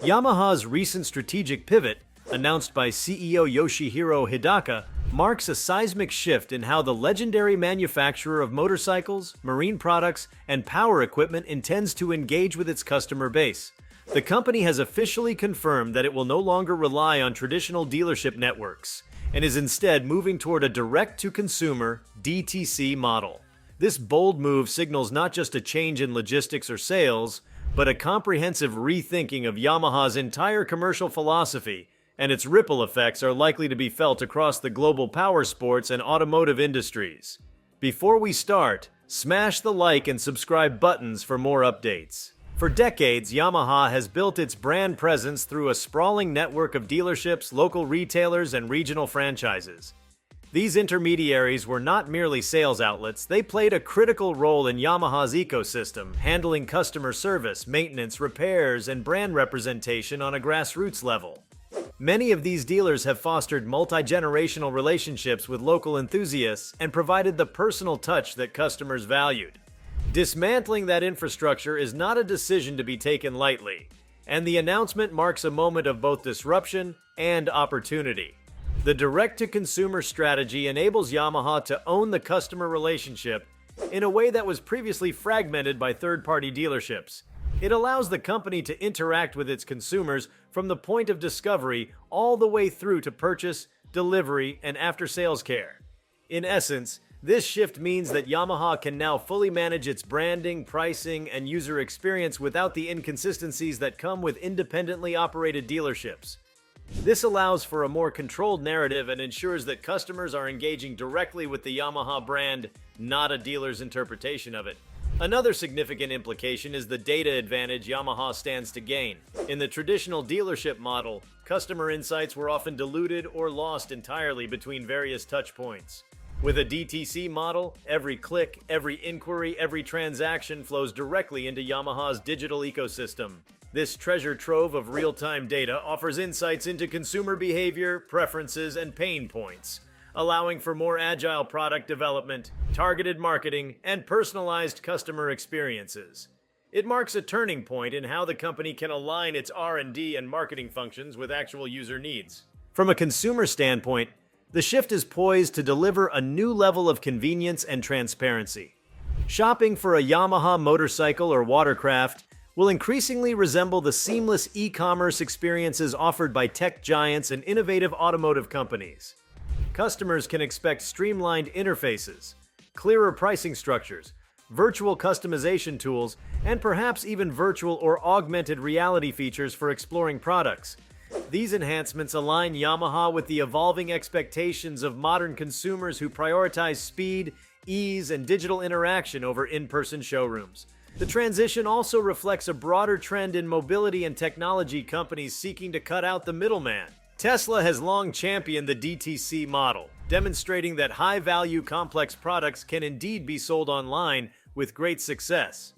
Yamaha's recent strategic pivot, announced by CEO Yoshihiro Hidaka, marks a seismic shift in how the legendary manufacturer of motorcycles, marine products, and power equipment intends to engage with its customer base. The company has officially confirmed that it will no longer rely on traditional dealership networks and is instead moving toward a direct-to-consumer (DTC) model. This bold move signals not just a change in logistics or sales, but a comprehensive rethinking of Yamaha's entire commercial philosophy, and its ripple effects are likely to be felt across the global powersports and automotive industries. Before we start, smash the like and subscribe buttons for more updates. For decades, Yamaha has built its brand presence through a sprawling network of dealerships, local retailers, and regional franchises. These intermediaries were not merely sales outlets, they played a critical role in Yamaha's ecosystem, handling customer service, maintenance, repairs, and brand representation on a grassroots level. Many of these dealers have fostered multi-generational relationships with local enthusiasts and provided the personal touch that customers valued. Dismantling that infrastructure is not a decision to be taken lightly, and the announcement marks a moment of both disruption and opportunity. The direct-to-consumer strategy enables Yamaha to own the customer relationship in a way that was previously fragmented by third-party dealerships. It allows the company to interact with its consumers from the point of discovery all the way through to purchase, delivery, and after-sales care. In essence, this shift means that Yamaha can now fully manage its branding, pricing, and user experience without the inconsistencies that come with independently operated dealerships. This allows for a more controlled narrative and ensures that customers are engaging directly with the Yamaha brand, not a dealer's interpretation of it. Another significant implication is the data advantage Yamaha stands to gain. In the traditional dealership model, customer insights were often diluted or lost entirely between various touchpoints. With a DTC model, every click, every inquiry, every transaction flows directly into Yamaha's digital ecosystem. This treasure trove of real-time data offers insights into consumer behavior, preferences, and pain points, allowing for more agile product development, targeted marketing, and personalized customer experiences. It marks a turning point in how the company can align its R&D and marketing functions with actual user needs. From a consumer standpoint, the shift is poised to deliver a new level of convenience and transparency. Shopping for a Yamaha motorcycle or watercraft will increasingly resemble the seamless e-commerce experiences offered by tech giants and innovative automotive companies. Customers can expect streamlined interfaces, clearer pricing structures, virtual customization tools, and perhaps even virtual or augmented reality features for exploring products. These enhancements align Yamaha with the evolving expectations of modern consumers who prioritize speed, ease, and digital interaction over in-person showrooms. The transition also reflects a broader trend in mobility and technology companies seeking to cut out the middleman. Tesla has long championed the DTC model, demonstrating that high-value complex products can indeed be sold online with great success.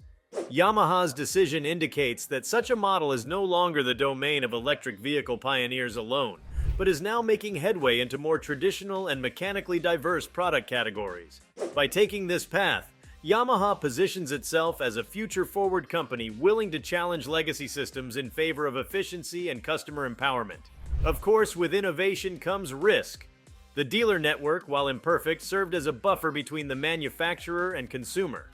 Yamaha's decision indicates that such a model is no longer the domain of electric vehicle pioneers alone, but is now making headway into more traditional and mechanically diverse product categories. By taking this path, Yamaha positions itself as a future-forward company willing to challenge legacy systems in favor of efficiency and customer empowerment. Of course, with innovation comes risk. The dealer network, while imperfect, served as a buffer between the manufacturer and consumer.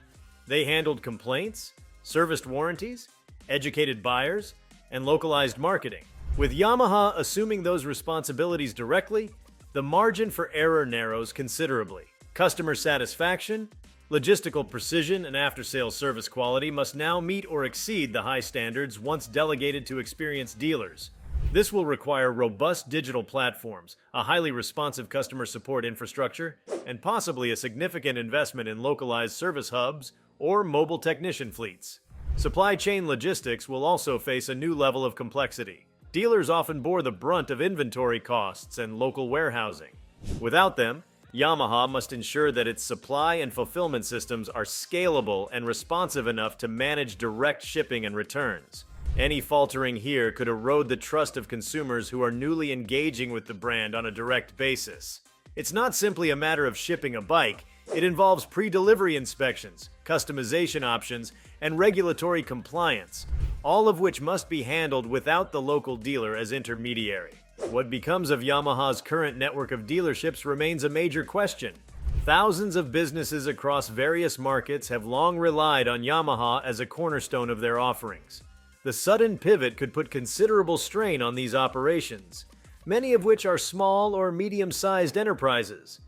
They handled complaints, serviced warranties, educated buyers, and localized marketing. With Yamaha assuming those responsibilities directly, the margin for error narrows considerably. Customer satisfaction, logistical precision, and after-sales service quality must now meet or exceed the high standards once delegated to experienced dealers. This will require robust digital platforms, a highly responsive customer support infrastructure, and possibly a significant investment in localized service hubs or mobile technician fleets. Supply chain logistics will also face a new level of complexity. Dealers often bore the brunt of inventory costs and local warehousing. Without them, Yamaha must ensure that its supply and fulfillment systems are scalable and responsive enough to manage direct shipping and returns. Any faltering here could erode the trust of consumers who are newly engaging with the brand on a direct basis. It's not simply a matter of shipping a bike, it involves pre-delivery inspections, customization options, and regulatory compliance, all of which must be handled without the local dealer as intermediary. What becomes of Yamaha's current network of dealerships remains a major question. Thousands of businesses across various markets have long relied on Yamaha as a cornerstone of their offerings. The sudden pivot could put considerable strain on these operations, many of which are small or medium-sized enterprises.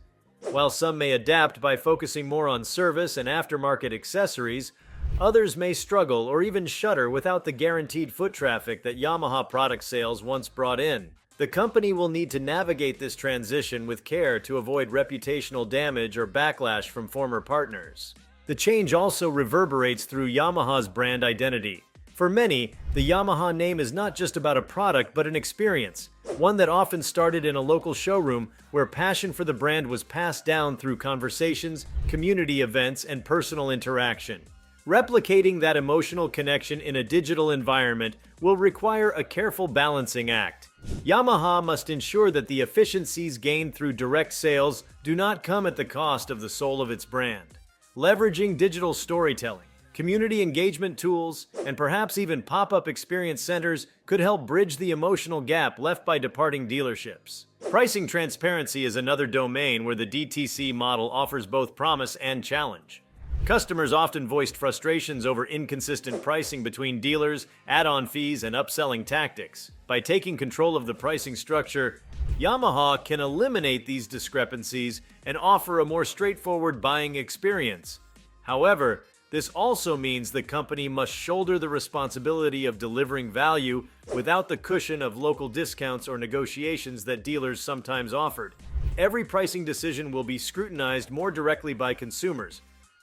While some may adapt by focusing more on service and aftermarket accessories, others may struggle or even shudder without the guaranteed foot traffic that Yamaha product sales once brought in. The company will need to navigate this transition with care to avoid reputational damage or backlash from former partners. The change also reverberates through Yamaha's brand identity. For many, the Yamaha name is not just about a product but an experience, one that often started in a local showroom where passion for the brand was passed down through conversations, community events, and personal interaction. Replicating that emotional connection in a digital environment will require a careful balancing act. Yamaha must ensure that the efficiencies gained through direct sales do not come at the cost of the soul of its brand. Leveraging digital storytelling, community engagement tools, and perhaps even pop-up experience centers could help bridge the emotional gap left by departing dealerships. Pricing transparency is another domain where the DTC model offers both promise and challenge. Customers often voiced frustrations over inconsistent pricing between dealers, add-on fees, and upselling tactics. By taking control of the pricing structure, Yamaha can eliminate these discrepancies and offer a more straightforward buying experience. However, this also means the company must shoulder the responsibility of delivering value without the cushion of local discounts or negotiations that dealers sometimes offered. Every pricing decision will be scrutinized more directly by consumers,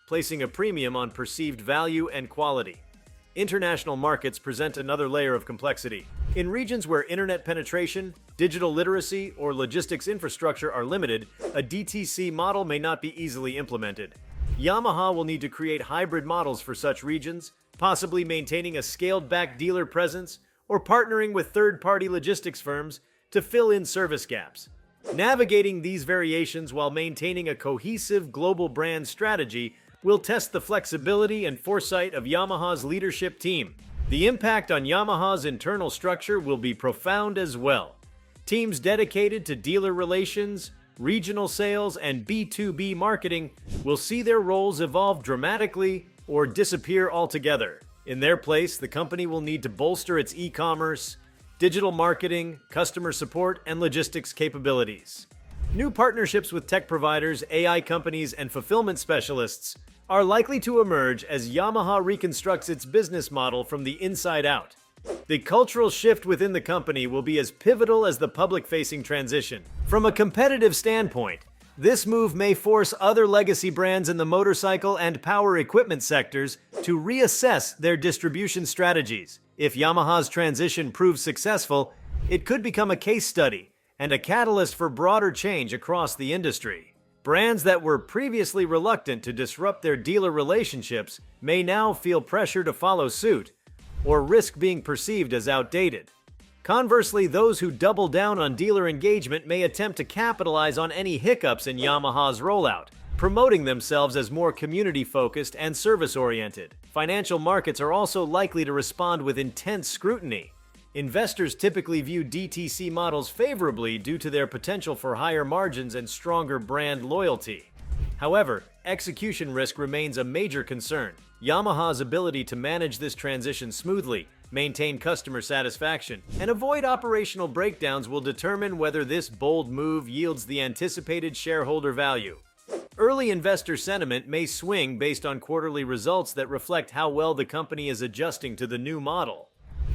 placing a premium on perceived value and quality. International markets present another layer of complexity. In regions where internet penetration, digital literacy, or logistics infrastructure are limited, a DTC model may not be easily implemented. Yamaha will need to create hybrid models for such regions, possibly maintaining a scaled-back dealer presence or partnering with third-party logistics firms to fill in service gaps. Navigating these variations while maintaining a cohesive global brand strategy will test the flexibility and foresight of Yamaha's leadership team. The impact on Yamaha's internal structure will be profound as well. Teams dedicated to dealer relations, regional sales, and B2B marketing will see their roles evolve dramatically or disappear altogether. In their place, the company will need to bolster its e-commerce, digital marketing, customer support, and logistics capabilities. New partnerships with tech providers, AI companies, and fulfillment specialists are likely to emerge as Yamaha reconstructs its business model from the inside out. The cultural shift within the company will be as pivotal as the public-facing transition. From a competitive standpoint, this move may force other legacy brands in the motorcycle and power equipment sectors to reassess their distribution strategies. If Yamaha's transition proves successful, it could become a case study and a catalyst for broader change across the industry. Brands that were previously reluctant to disrupt their dealer relationships may now feel pressure to follow suit, or risk being perceived as outdated. Conversely, those who double down on dealer engagement may attempt to capitalize on any hiccups in Yamaha's rollout, promoting themselves as more community-focused and service-oriented. Financial markets are also likely to respond with intense scrutiny. Investors typically view DTC models favorably due to their potential for higher margins and stronger brand loyalty. However, execution risk remains a major concern. Yamaha's ability to manage this transition smoothly, maintain customer satisfaction, and avoid operational breakdowns will determine whether this bold move yields the anticipated shareholder value. Early investor sentiment may swing based on quarterly results that reflect how well the company is adjusting to the new model.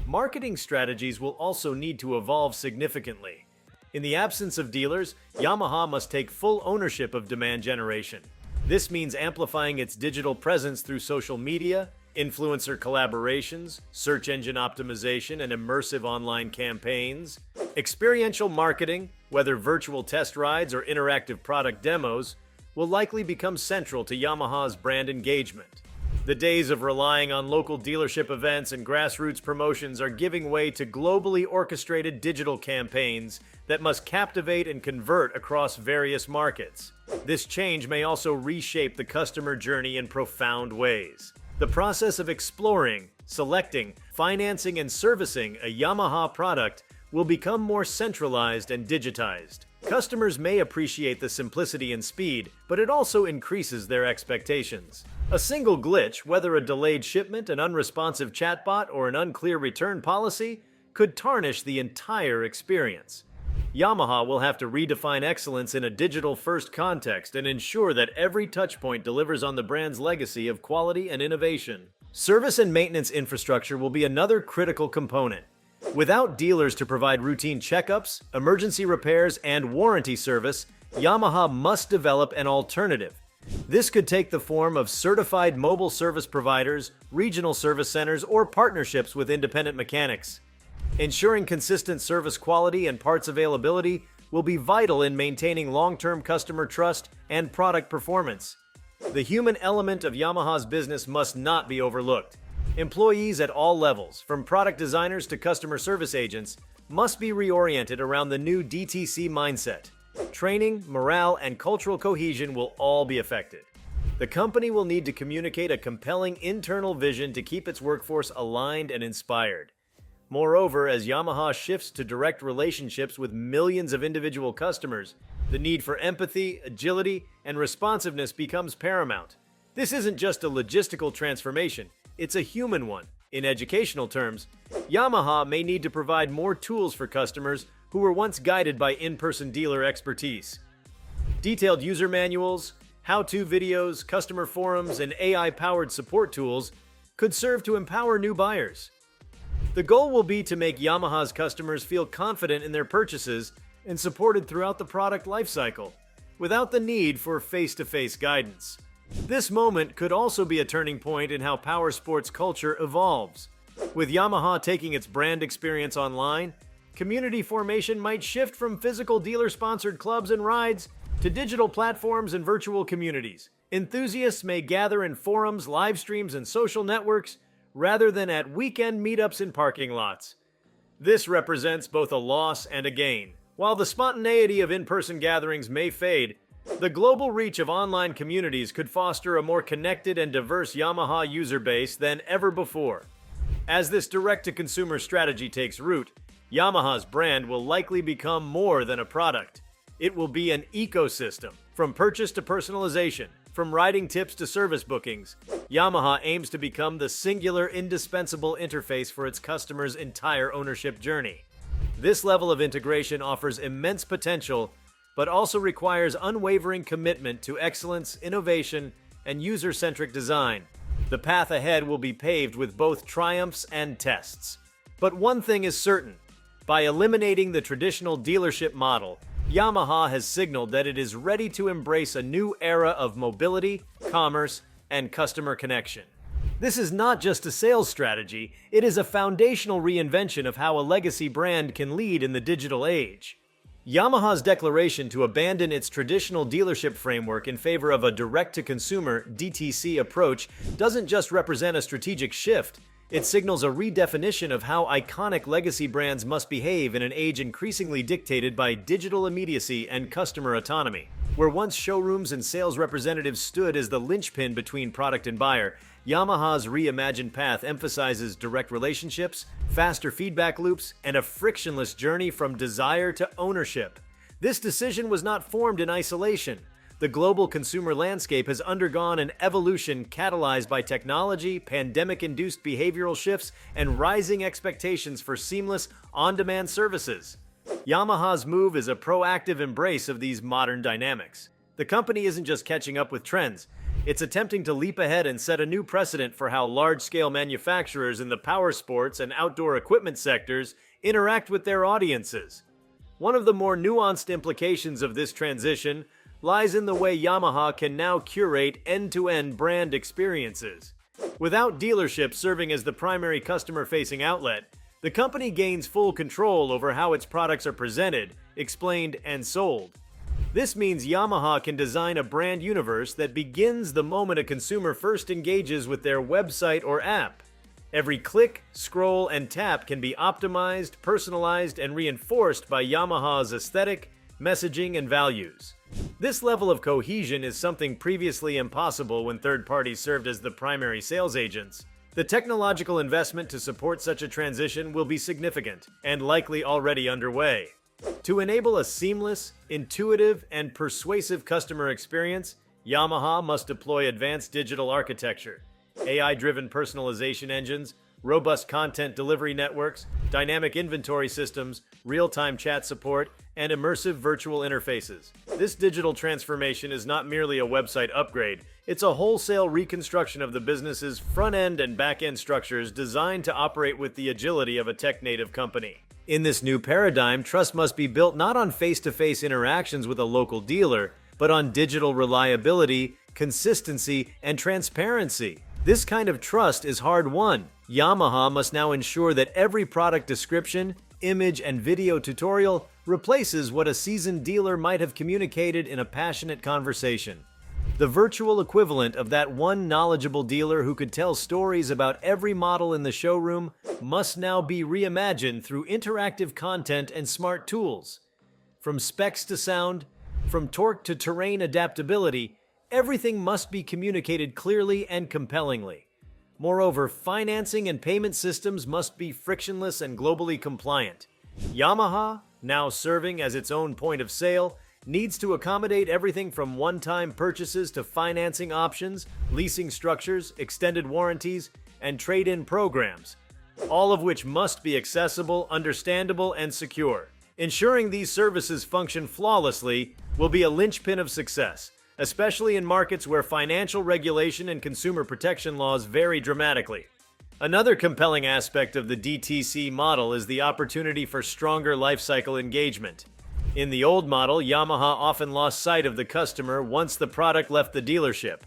Marketing strategies will also need to evolve significantly. In the absence of dealers, Yamaha must take full ownership of demand generation. This means amplifying its digital presence through social media, influencer collaborations, search engine optimization, and immersive online campaigns. Experiential marketing, whether virtual test rides or interactive product demos, will likely become central to Yamaha's brand engagement. The days of relying on local dealership events and grassroots promotions are giving way to globally orchestrated digital campaigns that must captivate and convert across various markets. This change may also reshape the customer journey in profound ways. The process of exploring, selecting, financing, and servicing a Yamaha product will become more centralized and digitized. Customers may appreciate the simplicity and speed, but it also increases their expectations. A single glitch, whether a delayed shipment, an unresponsive chatbot, or an unclear return policy, could tarnish the entire experience. Yamaha will have to redefine excellence in a digital-first context and ensure that every touchpoint delivers on the brand's legacy of quality and innovation. Service and maintenance infrastructure will be another critical component. Without dealers to provide routine checkups, emergency repairs, and warranty service, Yamaha must develop an alternative. This could take the form of certified mobile service providers, regional service centers, or partnerships with independent mechanics. Ensuring consistent service quality and parts availability will be vital in maintaining long-term customer trust and product performance. The human element of Yamaha's business must not be overlooked. Employees at all levels, from product designers to customer service agents, must be reoriented around the new DTC mindset. Training, morale, and cultural cohesion will all be affected. The company will need to communicate a compelling internal vision to keep its workforce aligned and inspired. Moreover, as Yamaha shifts to direct relationships with millions of individual customers, the need for empathy, agility, and responsiveness becomes paramount. This isn't just a logistical transformation, it's a human one. In educational terms, Yamaha may need to provide more tools for customers who were once guided by in-person dealer expertise. Detailed user manuals, how-to videos, customer forums, and AI-powered support tools could serve to empower new buyers. The goal will be to make Yamaha's customers feel confident in their purchases and supported throughout the product lifecycle, without the need for face-to-face guidance. This moment could also be a turning point in how powersports culture evolves. With Yamaha taking its brand experience online, community formation might shift from physical dealer-sponsored clubs and rides to digital platforms and virtual communities. Enthusiasts may gather in forums, live streams, and social networks rather than at weekend meetups in parking lots. This represents both a loss and a gain. While the spontaneity of in-person gatherings may fade, the global reach of online communities could foster a more connected and diverse Yamaha user base than ever before. As this direct-to-consumer strategy takes root, Yamaha's brand will likely become more than a product. It will be an ecosystem. From purchase to personalization, from riding tips to service bookings, Yamaha aims to become the singular, indispensable interface for its customers' entire ownership journey. This level of integration offers immense potential, but also requires unwavering commitment to excellence, innovation, and user-centric design. The path ahead will be paved with both triumphs and tests. But one thing is certain: by eliminating the traditional dealership model, Yamaha has signaled that it is ready to embrace a new era of mobility, commerce, and customer connection. This is not just a sales strategy, it is a foundational reinvention of how a legacy brand can lead in the digital age. Yamaha's declaration to abandon its traditional dealership framework in favor of a direct-to-consumer (DTC) approach doesn't just represent a strategic shift, it signals a redefinition of how iconic legacy brands must behave in an age increasingly dictated by digital immediacy and customer autonomy. Where once showrooms and sales representatives stood as the linchpin between product and buyer, Yamaha's reimagined path emphasizes direct relationships, faster feedback loops, and a frictionless journey from desire to ownership. This decision was not formed in isolation. The global consumer landscape has undergone an evolution catalyzed by technology, pandemic-induced behavioral shifts, and rising expectations for seamless, on-demand services. Yamaha's move is a proactive embrace of these modern dynamics. The company isn't just catching up with trends, it's attempting to leap ahead and set a new precedent for how large-scale manufacturers in the powersports and outdoor equipment sectors interact with their audiences. One of the more nuanced implications of this transition lies in the way Yamaha can now curate end-to-end brand experiences. Without dealerships serving as the primary customer-facing outlet, the company gains full control over how its products are presented, explained, and sold. This means Yamaha can design a brand universe that begins the moment a consumer first engages with their website or app. Every click, scroll, and tap can be optimized, personalized, and reinforced by Yamaha's aesthetic, messaging, and values. This level of cohesion is something previously impossible when third parties served as the primary sales agents. The technological investment to support such a transition will be significant and likely already underway. To enable a seamless, intuitive, and persuasive customer experience, Yamaha must deploy advanced digital architecture, AI-driven personalization engines, robust content delivery networks, dynamic inventory systems, real-time chat support, and immersive virtual interfaces. This digital transformation is not merely a website upgrade, it's a wholesale reconstruction of the business's front-end and back-end structures designed to operate with the agility of a tech-native company. In this new paradigm, trust must be built not on face-to-face interactions with a local dealer, but on digital reliability, consistency, and transparency. This kind of trust is hard-won. Yamaha must now ensure that every product description, image, and video tutorial replaces what a seasoned dealer might have communicated in a passionate conversation. The virtual equivalent of that one knowledgeable dealer who could tell stories about every model in the showroom must now be reimagined through interactive content and smart tools. From specs to sound, from torque to terrain adaptability, everything must be communicated clearly and compellingly. Moreover, financing and payment systems must be frictionless and globally compliant. Yamaha, now serving as its own point of sale, needs to accommodate everything from one-time purchases to financing options, leasing structures, extended warranties, and trade-in programs, all of which must be accessible, understandable, and secure. Ensuring these services function flawlessly will be a linchpin of success, especially in markets where financial regulation and consumer protection laws vary dramatically. Another compelling aspect of the DTC model is the opportunity for stronger lifecycle engagement. In the old model, Yamaha often lost sight of the customer once the product left the dealership.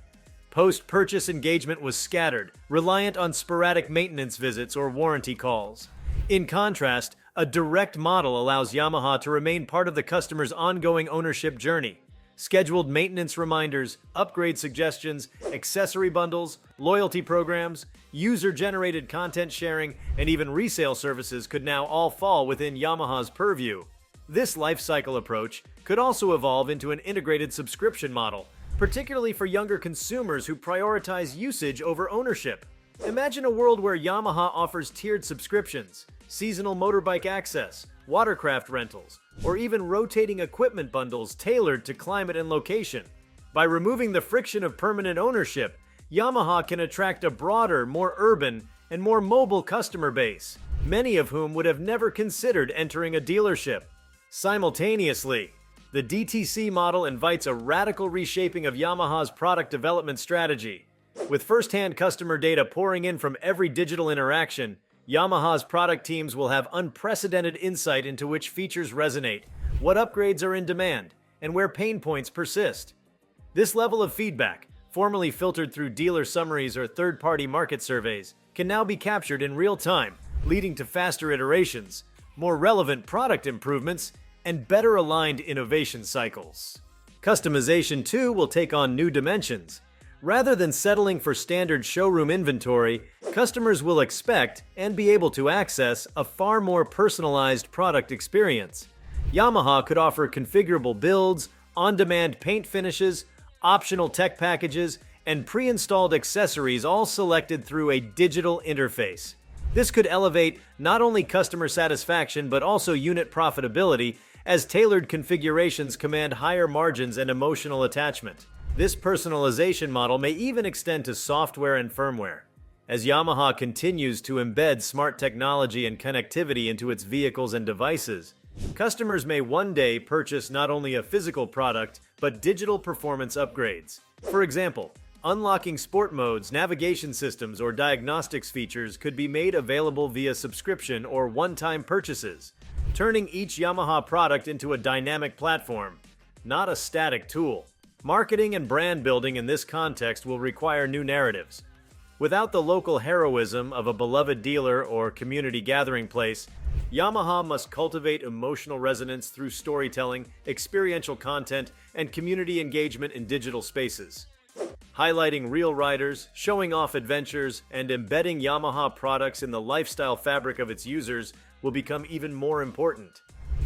Post-purchase engagement was scattered, reliant on sporadic maintenance visits or warranty calls. In contrast, a direct model allows Yamaha to remain part of the customer's ongoing ownership journey. Scheduled maintenance reminders, upgrade suggestions, accessory bundles, loyalty programs, user-generated content sharing, and even resale services could now all fall within Yamaha's purview. This lifecycle approach could also evolve into an integrated subscription model, particularly for younger consumers who prioritize usage over ownership. Imagine a world where Yamaha offers tiered subscriptions, seasonal motorbike access, watercraft rentals, or even rotating equipment bundles tailored to climate and location. By removing the friction of permanent ownership, Yamaha can attract a broader, more urban, and more mobile customer base, many of whom would have never considered entering a dealership. Simultaneously, the DTC model invites a radical reshaping of Yamaha's product development strategy. With first-hand customer data pouring in from every digital interaction, Yamaha's product teams will have unprecedented insight into which features resonate, what upgrades are in demand, and where pain points persist. This level of feedback, formerly filtered through dealer summaries or third-party market surveys, can now be captured in real time, leading to faster iterations, more relevant product improvements, and better aligned innovation cycles. Customization, too, will take on new dimensions. Rather than settling for standard showroom inventory, customers will expect and be able to access a far more personalized product experience. Yamaha could offer configurable builds, on-demand paint finishes, optional tech packages, and pre-installed accessories all selected through a digital interface. This could elevate not only customer satisfaction but also unit profitability, as tailored configurations command higher margins and emotional attachment. This personalization model may even extend to software and firmware. As Yamaha continues to embed smart technology and connectivity into its vehicles and devices, customers may one day purchase not only a physical product, but digital performance upgrades. For example, unlocking sport modes, navigation systems, or diagnostics features could be made available via subscription or one-time purchases, turning each Yamaha product into a dynamic platform, not a static tool. Marketing and brand building in this context will require new narratives. Without the local heroism of a beloved dealer or community gathering place, Yamaha must cultivate emotional resonance through storytelling, experiential content, and community engagement in digital spaces. Highlighting real riders, showing off adventures, and embedding Yamaha products in the lifestyle fabric of its users will become even more important.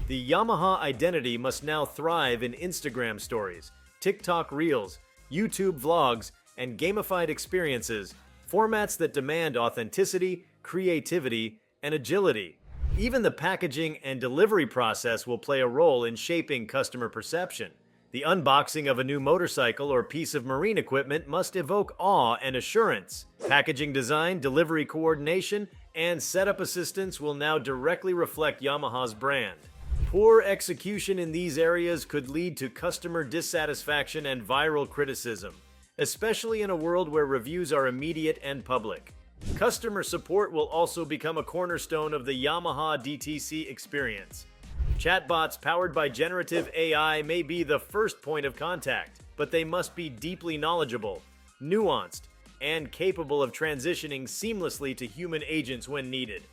The Yamaha identity must now thrive in Instagram stories, TikTok Reels, YouTube vlogs, and gamified experiences, formats that demand authenticity, creativity, and agility. Even the packaging and delivery process will play a role in shaping customer perception. The unboxing of a new motorcycle or piece of marine equipment must evoke awe and assurance. Packaging design, delivery coordination, and setup assistance will now directly reflect Yamaha's brand. Poor execution in these areas could lead to customer dissatisfaction and viral criticism, especially in a world where reviews are immediate and public. Customer support will also become a cornerstone of the Yamaha DTC experience. Chatbots powered by generative AI may be the first point of contact, but they must be deeply knowledgeable, nuanced, and capable of transitioning seamlessly to human agents when needed.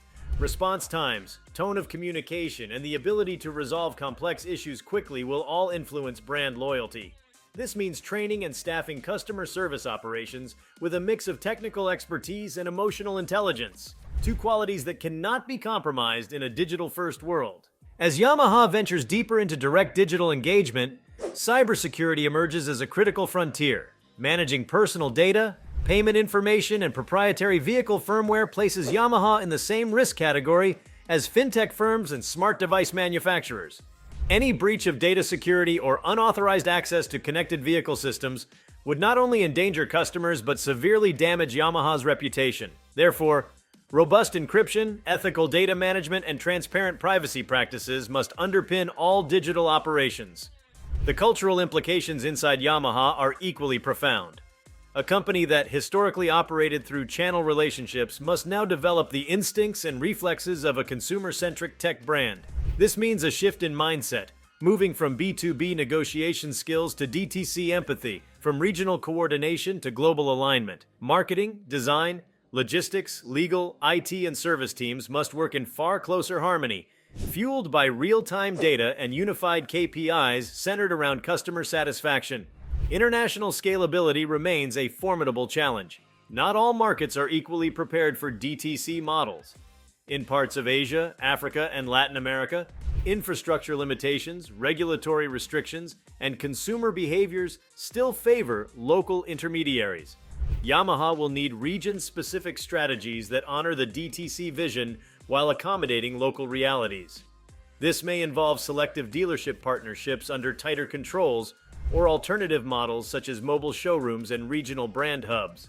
Response times, tone of communication, and the ability to resolve complex issues quickly will all influence brand loyalty. This means training and staffing customer service operations with a mix of technical expertise and emotional intelligence, two qualities that cannot be compromised in a digital-first world. As Yamaha ventures deeper into direct digital engagement, cybersecurity emerges as a critical frontier. Managing personal data, payment information, and proprietary vehicle firmware places Yamaha in the same risk category as fintech firms and smart device manufacturers. Any breach of data security or unauthorized access to connected vehicle systems would not only endanger customers but severely damage Yamaha's reputation. Therefore, robust encryption, ethical data management, and transparent privacy practices must underpin all digital operations. The cultural implications inside Yamaha are equally profound. A company that historically operated through channel relationships must now develop the instincts and reflexes of a consumer-centric tech brand. This means a shift in mindset, moving from B2B negotiation skills to DTC empathy, from regional coordination to global alignment. Marketing, design, logistics, legal, IT, and service teams must work in far closer harmony, fueled by real-time data and unified KPIs centered around customer satisfaction. International scalability remains a formidable challenge. Not all markets are equally prepared for DTC models. In parts of Asia, Africa, and Latin America, infrastructure limitations, regulatory restrictions, and consumer behaviors still favor local intermediaries. Yamaha will need region-specific strategies that honor the DTC vision while accommodating local realities. This may involve selective dealership partnerships under tighter controls or alternative models such as mobile showrooms and regional brand hubs.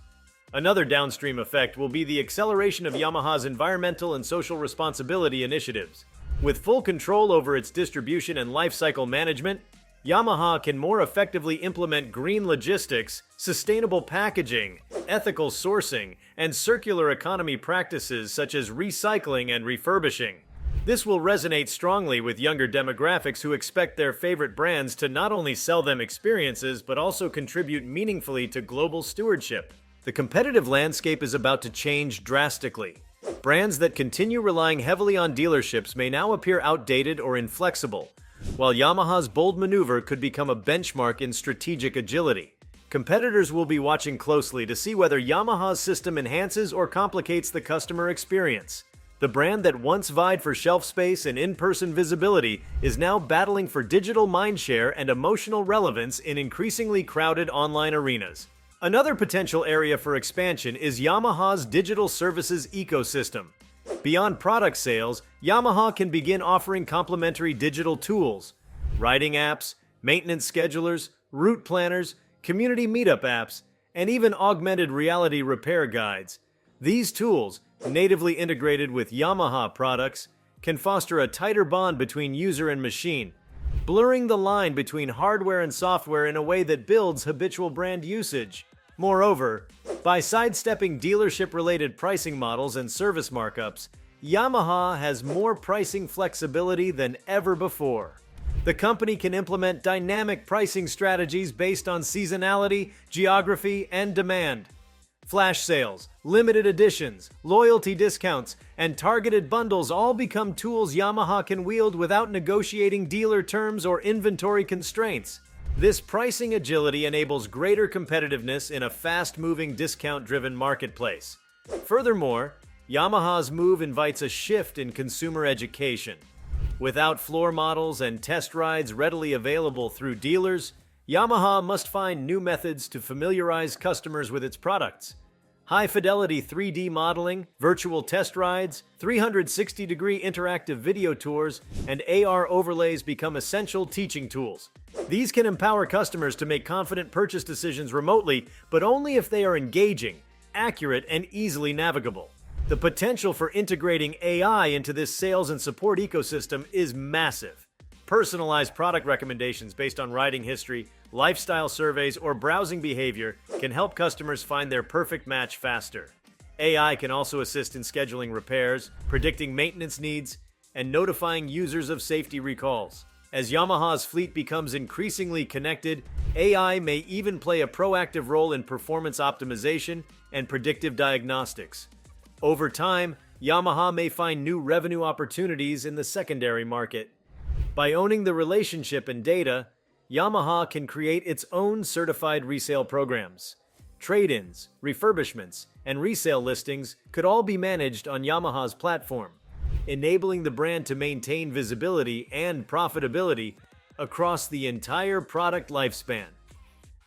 Another downstream effect will be the acceleration of Yamaha's environmental and social responsibility initiatives. With full control over its distribution and lifecycle management, Yamaha can more effectively implement green logistics, sustainable packaging, ethical sourcing, and circular economy practices such as recycling and refurbishing. This will resonate strongly with younger demographics who expect their favorite brands to not only sell them experiences but also contribute meaningfully to global stewardship. The competitive landscape is about to change drastically. Brands that continue relying heavily on dealerships may now appear outdated or inflexible, while Yamaha's bold maneuver could become a benchmark in strategic agility. Competitors will be watching closely to see whether Yamaha's system enhances or complicates the customer experience. The brand that once vied for shelf space and in-person visibility is now battling for digital mindshare and emotional relevance in increasingly crowded online arenas. Another potential area for expansion is Yamaha's digital services ecosystem. Beyond product sales, Yamaha can begin offering complementary digital tools, riding apps, maintenance schedulers, route planners, community meetup apps, and even augmented reality repair guides. These tools, natively integrated with Yamaha products, can foster a tighter bond between user and machine, blurring the line between hardware and software in a way that builds habitual brand usage. Moreover, by sidestepping dealership-related pricing models and service markups, Yamaha has more pricing flexibility than ever before. The company can implement dynamic pricing strategies based on seasonality, geography, and demand. Flash sales, limited editions, loyalty discounts, and targeted bundles all become tools Yamaha can wield without negotiating dealer terms or inventory constraints. This pricing agility enables greater competitiveness in a fast-moving, discount-driven marketplace. Furthermore, Yamaha's move invites a shift in consumer education. Without floor models and test rides readily available through dealers, Yamaha must find new methods to familiarize customers with its products. High-fidelity 3D modeling, virtual test rides, 360-degree interactive video tours, and AR overlays become essential teaching tools. These can empower customers to make confident purchase decisions remotely, but only if they are engaging, accurate, and easily navigable. The potential for integrating AI into this sales and support ecosystem is massive. Personalized product recommendations based on riding history, lifestyle surveys, or browsing behavior can help customers find their perfect match faster. AI can also assist in scheduling repairs, predicting maintenance needs, and notifying users of safety recalls. As Yamaha's fleet becomes increasingly connected, AI may even play a proactive role in performance optimization and predictive diagnostics. Over time, Yamaha may find new revenue opportunities in the secondary market. By owning the relationship and data, Yamaha can create its own certified resale programs. Trade-ins, refurbishments, and resale listings could all be managed on Yamaha's platform, enabling the brand to maintain visibility and profitability across the entire product lifespan.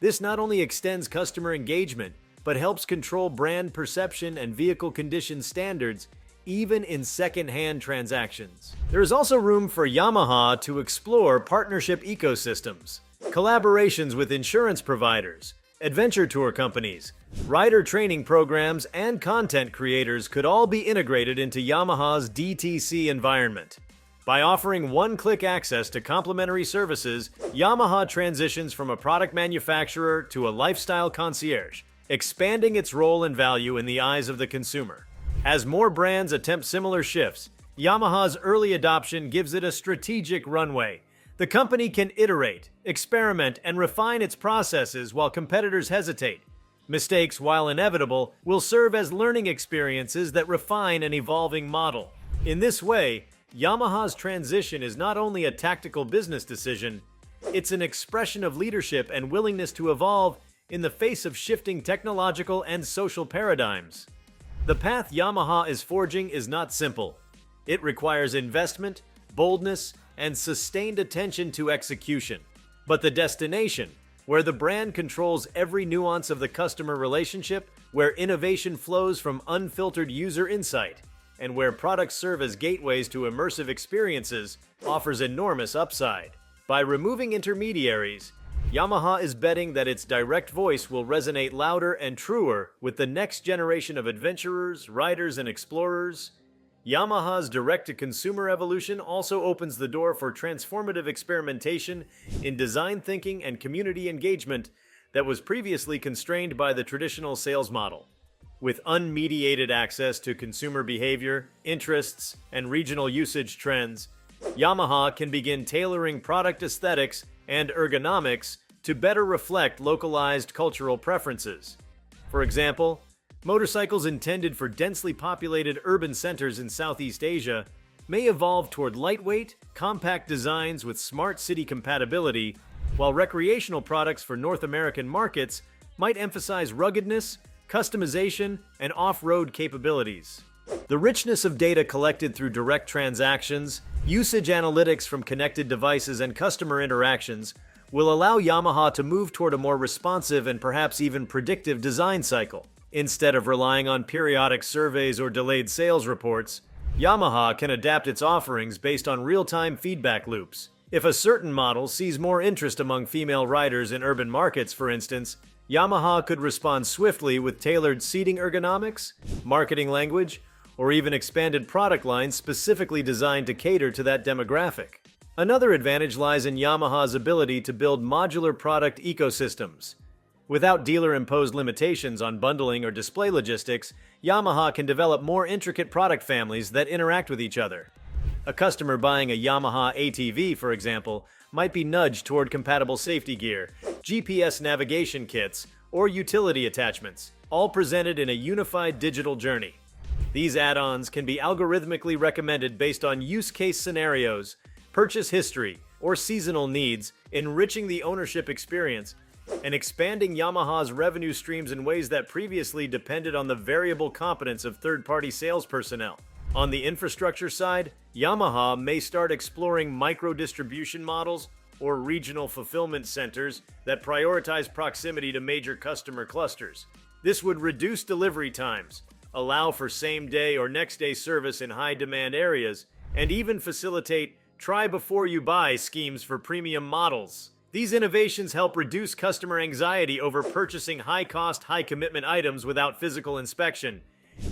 This not only extends customer engagement, but helps control brand perception and vehicle condition standards even in second-hand transactions. There is also room for Yamaha to explore partnership ecosystems. Collaborations with insurance providers, adventure tour companies, rider training programs, and content creators could all be integrated into Yamaha's DTC environment. By offering one-click access to complementary services, Yamaha transitions from a product manufacturer to a lifestyle concierge, expanding its role and value in the eyes of the consumer. As more brands attempt similar shifts, Yamaha's early adoption gives it a strategic runway. The company can iterate, experiment, and refine its processes while competitors hesitate. Mistakes, while inevitable, will serve as learning experiences that refine an evolving model. In this way, Yamaha's transition is not only a tactical business decision, it's an expression of leadership and willingness to evolve in the face of shifting technological and social paradigms. The path Yamaha is forging is not simple. It requires investment, boldness, and sustained attention to execution. But the destination, where the brand controls every nuance of the customer relationship, where innovation flows from unfiltered user insight, and where products serve as gateways to immersive experiences, offers enormous upside. By removing intermediaries, Yamaha is betting that its direct voice will resonate louder and truer with the next generation of adventurers, riders, and explorers. Yamaha's direct-to-consumer evolution also opens the door for transformative experimentation in design thinking and community engagement that was previously constrained by the traditional sales model. With unmediated access to consumer behavior, interests, and regional usage trends, Yamaha can begin tailoring product aesthetics and ergonomics to better reflect localized cultural preferences. For example, motorcycles intended for densely populated urban centers in Southeast Asia may evolve toward lightweight, compact designs with smart city compatibility, while recreational products for North American markets might emphasize ruggedness, customization, and off-road capabilities. The richness of data collected through direct transactions, usage analytics from connected devices, and customer interactions will allow Yamaha to move toward a more responsive and perhaps even predictive design cycle. Instead of relying on periodic surveys or delayed sales reports, Yamaha can adapt its offerings based on real-time feedback loops. If a certain model sees more interest among female riders in urban markets, for instance, Yamaha could respond swiftly with tailored seating ergonomics, marketing language, or even expanded product lines specifically designed to cater to that demographic. Another advantage lies in Yamaha's ability to build modular product ecosystems. Without dealer-imposed limitations on bundling or display logistics, Yamaha can develop more intricate product families that interact with each other. A customer buying a Yamaha ATV, for example, might be nudged toward compatible safety gear, GPS navigation kits, or utility attachments, all presented in a unified digital journey. These add-ons can be algorithmically recommended based on use case scenarios, purchase history, or seasonal needs, enriching the ownership experience and expanding Yamaha's revenue streams in ways that previously depended on the variable competence of third-party sales personnel. On the infrastructure side, Yamaha may start exploring micro-distribution models or regional fulfillment centers that prioritize proximity to major customer clusters. This would reduce delivery times, allow for same-day or next-day service in high-demand areas, and even facilitate try-before-you-buy schemes for premium models. These innovations help reduce customer anxiety over purchasing high-cost, high-commitment items without physical inspection,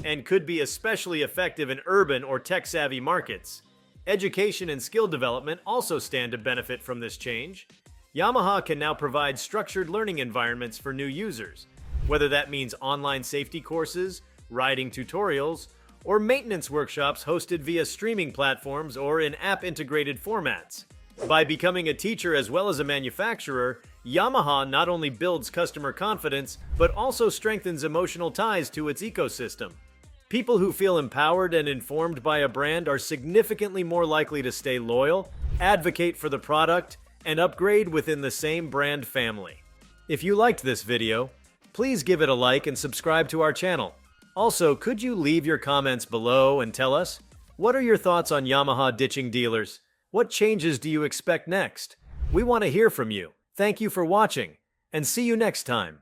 and could be especially effective in urban or tech-savvy markets. Education and skill development also stand to benefit from this change. Yamaha can now provide structured learning environments for new users, whether that means online safety courses, riding tutorials, or maintenance workshops hosted via streaming platforms or in app-integrated formats. By becoming a teacher as well as a manufacturer, Yamaha not only builds customer confidence, but also strengthens emotional ties to its ecosystem. People who feel empowered and informed by a brand are significantly more likely to stay loyal, advocate for the product, and upgrade within the same brand family. If you liked this video, please give it a like and subscribe to our channel. Also, could you leave your comments below and tell us, what are your thoughts on Yamaha ditching dealers? What changes do you expect next? We want to hear from you. Thank you for watching, and see you next time.